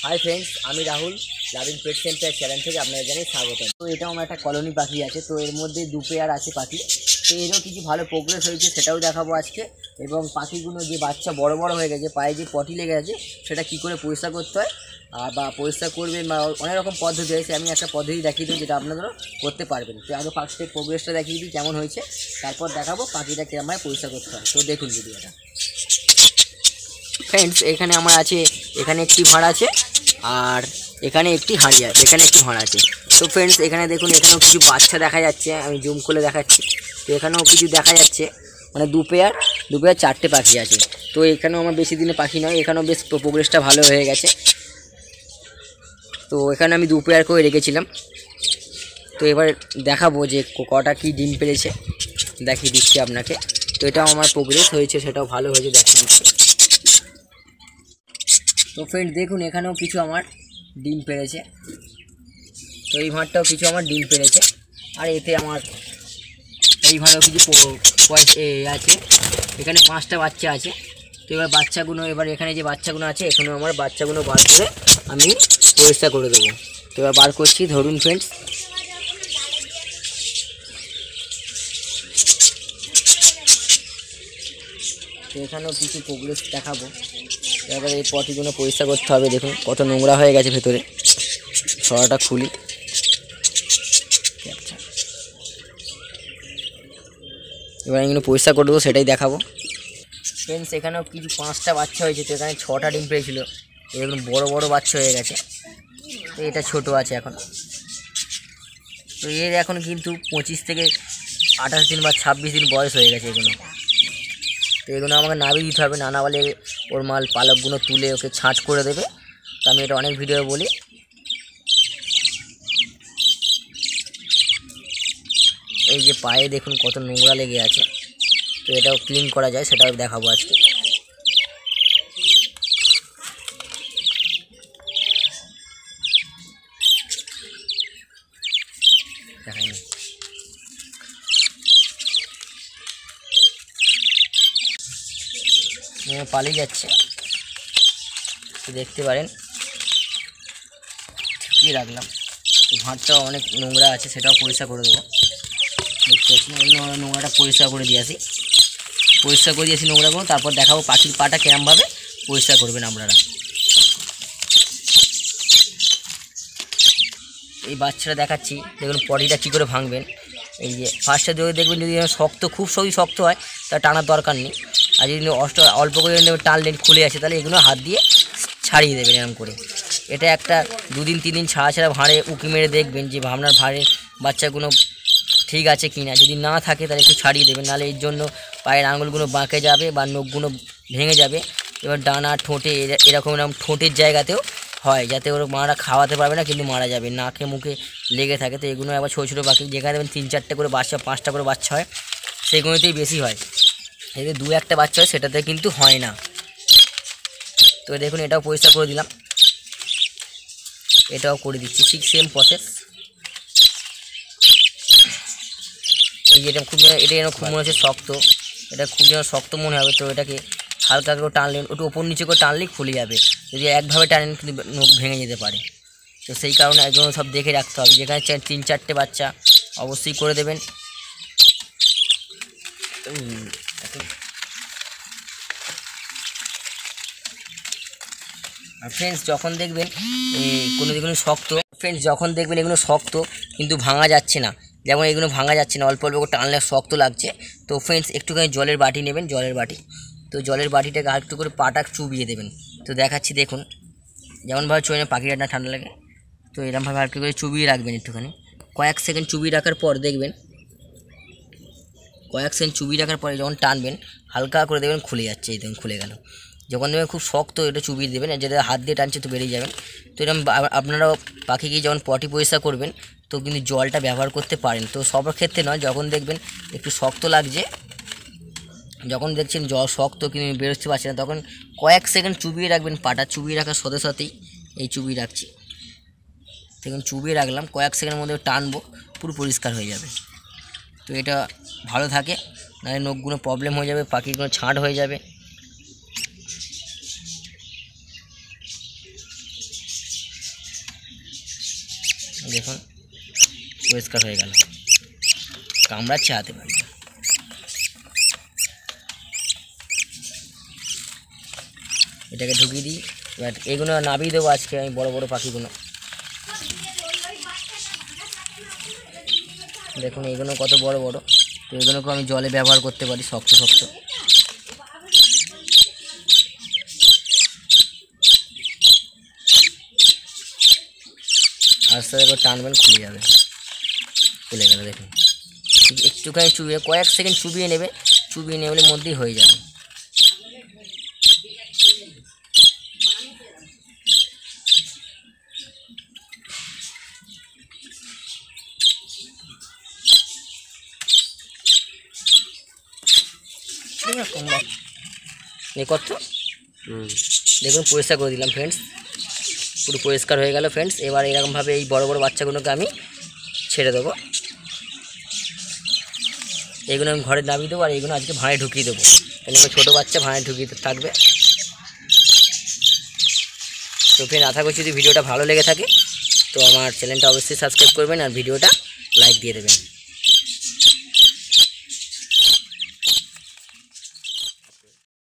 Hi friends আমি Rahul loving পেট centre channel থেকে আপনাদের জানাই স্বাগতম। তো এটা আমার একটা কলোনি পাখি আছে, তো এর মধ্যে দু পেয়ার আছে পাখি। তো এরও কিছু ভালো প্রোগ্রেস হয়েছে সেটাও দেখাবো আজকে। এবং পাখিগুলো যে বাচ্চা বড় বড় হয়ে গেছে, পায়ে যে পটি লেগে আছে সেটা কী করে পরিষ্কার করতে হয় বা পরিষ্কার করবেন বা অনেক রকম পদ্ধতি আছে। আমি একটা পদ্ধতি দেখিয়ে দিই যেটা আপনাদেরও করতে পারবেন। তো আগে ফার্স্টে প্রোগ্রেসটা দেখিয়ে দিই কেমন হয়েছে, তারপর দেখাবো পাখিটা কেমন পরিষ্কার করতে হয়। তো দেখুন ভিডিওটা। ফ্রেন্ডস এখানে আমার আছে, এখানে একটি ভাড় আছে আর এখানে একটি হাঁড়ি আছে, এখানে একটি ভাড় আছে। তো ফ্রেন্ডস এখানে দেখুন, এখানেও কিছু বাচ্চা দেখা যাচ্ছে, আমি জুম করে দেখাচ্ছি। তো এখানেও কিছু দেখা যাচ্ছে, মানে দু পেয়ার চারটে পাখি আছে। তো এখানেও আমার বেশি দিনে পাখি নয়, এখানেও বেশ প্রোগ্রেসটা ভালো হয়ে গেছে। তো এখানে আমি দু পেয়ার করে রেখেছিলাম। তো এবার দেখাবো যে কটা কি ডিম পেড়েছে, দেখিয়ে দিচ্ছি আপনাকে। তো এটাও আমার প্রোগ্রেস হয়েছে, সেটাও ভালো হয়েছে, দেখিয়ে দিচ্ছি। তো ফ্রেন্ড দেখুন, এখানেও কিছু আমার ডিম পেড়েছে। তো এই ভাঁড়টাও কিছু আমার ডিম পেড়েছে, আর এতে আমার এই ভাঁড়েও কিছু আছে। এখানে 5টা বাচ্চা আছে। তো এবার বাচ্চাগুলো, এবার এখানে যে বাচ্চাগুলো আছে এখানে আমার বাচ্চাগুলো বার করে আমি পরিষ্কার করে দেবো। তো এবার বার করছি, ধরুন ফ্রেন্ডস। তো এখানেও কিছু প্রোগ্রেস দেখাবো। এবার এই পটিগুলো পরিষ্কার করতে হবে। দেখুন কত নোংরা হয়ে গেছে ভেতরে। ছড়াটা খুলি। এবার এগুলো পরিষ্কার করে দেবো, সেটাই দেখাবো। ফ্রেন্ডস এখানেও কিছু 5টা বাচ্চা হয়েছে। তো এখানে 6টা ডিম পেয়েছিল, এরকম বড় বড় বাচ্চা হয়ে গেছে। তো এটা ছোট আছে এখন। তো এর এখন কিন্তু 25 থেকে 28 দিন বা 26 দিন বয়স হয়ে গেছে এগুলো। তো এগুলো আমাকে নাবি দিতে হবে, না বলে ওর মাল পালকগুলো তুলে ওকে ছাঁট করে দেবে। তো আমি এটা অনেক ভিডিও বলি। এই যে পায়ে দেখুন কত নোংরা লেগে আছে। তো এটাও ক্লিন করা যায়, সেটাও দেখাবো আজকে। দেখাইনি, পালিয়ে যাচ্ছে, তো দেখতে পারেন। ঠিকই রাখলাম। তো ভাঁড়টাও অনেক নোংরা আছে, সেটাও পরিষ্কার করে দেবো। দেখতে পাচ্ছি নোংরাটা পরিষ্কার করে দিয়েছি, নোংরাগুলো। তারপর দেখাবো পাখির পাটা কেরমভাবে পরিষ্কার করবেন আপনারা। এই বাচ্চাটা দেখাচ্ছি, দেখুন পটিটা কী করে ভাঙবেন। এই যে ফার্স্টে দেখবেন, যদি শক্ত, খুব শক্ত হয় তা টানার দরকার নেই। আর যদি অল্প করে টানলেন খুলে আসে, তাহলে এগুলো হাত দিয়ে ছাড়িয়ে দেবেন এরকম করে। এটা একটা 2 দিন 3 দিন ছাড়া ভাঁড়ে উঁকি মেরে দেখবেন যে আপনার ভাঁড়ের বাচ্চাগুলো ঠিক আছে কি না। যদি না থাকে তাহলে একটু ছাড়িয়ে দেবেন, নাহলে এর জন্য পায়ের আঙুলগুলো বাঁকে যাবে বা নখগুলো ভেঙে যাবে। এবার ডানা, ঠোঁটে এরকম ঠোঁটের জায়গাতেও হয়, যাতে ওরা মারা খাওয়াতে পারবে না, কিন্তু মারা যাবে, নাকে মুখে লেগে থাকে। তো এগুলো আবার ছোটো ছোটো পাখি, যেখানে দেবেন 3-4টে করে বাচ্চা, 5টা করে বাচ্চা হয়, সেইগুলোতেই বেশি হয়। এতে 2-1টা বাচ্চা হয়, সেটাতে কিন্তু হয় না। তো দেখুন এটাও পরিষ্কার করে দিলাম, এটাও করে দিচ্ছি, ঠিক সেম প্রসেস। এই যে এটা যেন খুব মনে হচ্ছে শক্ত, এটা খুব যেন শক্ত মনে হবে। তো এটাকে হালকা করে টানলেন, ওটা ওপর নিচে করে টানলেই খুলে যাবে। যদি একভাবে টানেন কিন্তু নখ ভেঙে যেতে পারে। তো সেই কারণে একজন সব দেখে রাখতে হবে। যেখানে 3-4টে বাচ্চা অবশ্যই করে দেবেন। আর ফ্রেন্ডস যখন দেখবেন এগুলো শক্ত, এগুলো শক্ত কিন্তু ভাঙা যাচ্ছে না, যেমন এগুলো ভাঙা যাচ্ছে না, অল্প অল্প করে টানলে শক্ত লাগছে। তো ফ্রেন্ডস একটুখানি জলের বাটি নেবেন, জলের বাটি। তো জলের বাটিটাকে আর একটু করে পাটা চুবিয়ে দেবেন। তো দেখাচ্ছি, দেখুন যেমনভাবে চুবিয়ে পাখিটা না ঠান্ডা লাগে। তো এরকমভাবে আর একটু করে চুবিয়ে রাখবেন একটুখানি, কয়েক সেকেন্ড চুবিয়ে রাখার পর দেখবেন, যখন টানবেন হালকা করে দেখবেন খুলে যাচ্ছে। এই দেখুন খুলে গেল। যখন দেখবেন খুব শক্ত, এটা চুবিয়ে দেবেন, যেটা হাত দিয়ে টানছে তো বেরিয়ে যাবেন। তো এরকম আপনারাও পাখিকে যখন পটি পরিষ্কার করবেন তো কিন্তু জলটা ব্যবহার করতে পারেন। তো সবার ক্ষেত্রে নয়, যখন দেখবেন একটু শক্ত লাগছে, যখন দেখছেন জল শক্ত কিন্তু বেরোতে পারছে না, তখন কয়েক সেকেন্ড চুবিয়ে রাখবেন। পাটা চুবিয়ে রাখার সাথে সাথেই, এই চুবিয়ে রাখছি, দেখুন চুবিয়ে রাখলাম, কয়েক সেকেন্ডের মধ্যে টানবো, পুরো পরিষ্কার হয়ে যাবে। তো এটা ভালো থাকে, নাহলে নখগুলো প্রবলেম হয়ে যাবে, পাখিগুলো ছাঁট হয়ে যাবে। দেখুন পরিষ্কার হয়ে গেল, কামড়াচ্ছে হাতে পারি। এটাকে ঢুকিয়ে দিই। এবার এগুলো নামিয়ে দেবো আজকে আমি, বড় বড় পাখিগুলো দেখুন, এগুলো কত বড় বড়। তো এগুলোকে আমি জলে ব্যবহার করতে পারি, শক্ত শক্ত। আস্তে আস্তে টানবেন, খুলে যাবে, খুলে গেল দেখুন। একটুখানি চুবিয়ে, কয়েক সেকেন্ড চুবিয়ে নেবে, চুবিয়ে নেবে মধ্যেই হয়ে যাবে। করছো দেখুন, পরিষ্কার করে দিলাম ফ্রেন্ডস, পুরো পরিষ্কার হয়ে গেল ফ্রেন্ডস। এবার এরকমভাবে এই বড় বড় বাচ্চাগুলোকে আমি ছেড়ে দেবো। এগুলো আমি ঘরে নামিয়ে দেবো, আর এগুলো আজকে ভাঁড়ে ঢুকিয়ে দেবো, কেন ছোটো বাচ্চা ভাঁড়ে ঢুকিয়ে থাকবে। তো ফ্রেন্ড, আশা করছি যদি ভিডিওটা ভালো লেগে থাকে তো আমার চ্যানেলটা অবশ্যই সাবস্ক্রাইব করবেন আর ভিডিওটা লাইক দিয়ে দেবেন।